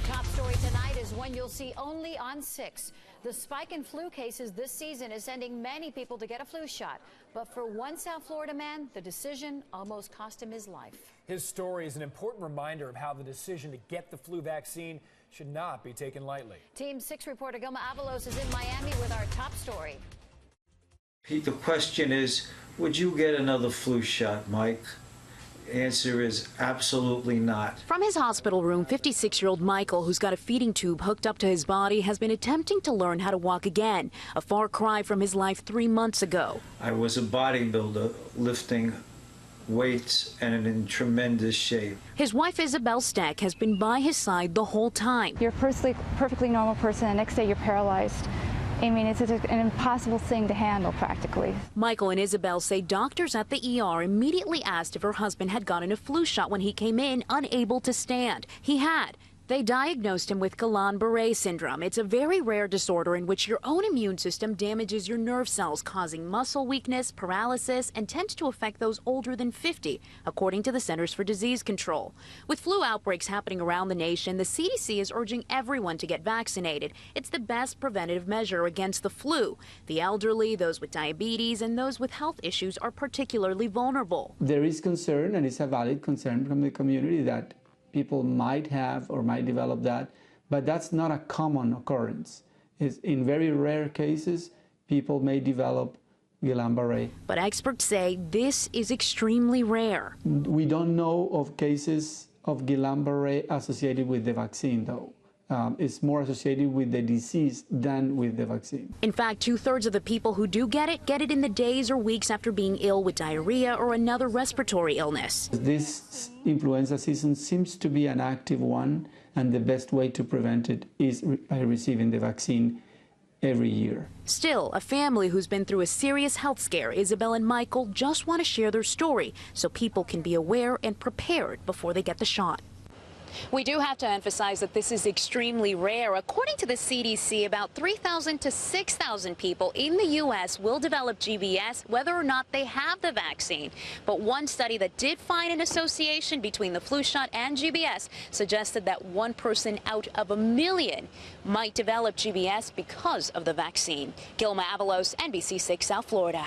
Top story tonight is one you'll see only on 6. The spike in flu cases this season is sending many people to get a flu shot. But for one South Florida man, the decision almost cost him his life. His story is an important reminder of how the decision to get the flu vaccine should not be taken lightly. Team 6 reporter Guillain-Barre is in Miami with our top story. The question is, would you get another flu shot, Mike? The answer is absolutely not. From his hospital room, 56-year-old Michael, who's got a feeding tube hooked up to his body, has been attempting to learn how to walk again, a far cry from his life 3 months ago. I was a bodybuilder, lifting weights and in tremendous shape. His wife, Isabel Steck, has been by his side the whole time. You're a perfectly normal person, and the next day you're paralyzed. I mean, it's an impossible thing to handle, practically. Michael and Isabel say doctors at the ER immediately asked if her husband had gotten a flu shot when he came in, unable to stand. He had. They diagnosed him with Guillain-Barre syndrome. It's a very rare disorder in which your own immune system damages your nerve cells, causing muscle weakness, paralysis, and tends to affect those older than 50, according to the Centers for Disease Control. With flu outbreaks happening around the nation, the CDC is urging everyone to get vaccinated. It's the best preventative measure against the flu. The elderly, those with diabetes, and those with health issues are particularly vulnerable. There is concern, and it's a valid concern from the community, that people might have or might develop that, but that's not a common occurrence. It's in very rare cases, people may develop Guillain-Barre. But experts say this is extremely rare. We don't know of cases of Guillain-Barre associated with the vaccine, though. It's more associated with the disease than with the vaccine. In fact, 2/3 of the people who do get it in the days or weeks after being ill with diarrhea or another respiratory illness. This influenza season seems to be an active one, and the best way to prevent it is by receiving the vaccine every year. Still, a family who's been through a serious health scare, Isabel and Michael, just want to share their story so people can be aware and prepared before they get the shot. We do have to emphasize that this is extremely rare. According to the CDC, about 3,000 to 6,000 people in the U.S. will develop GBS whether or not they have the vaccine. But one study that did find an association between the flu shot and GBS suggested that 1 person out of 1 million might develop GBS because of the vaccine. Guillain-Barre, NBC6 South Florida.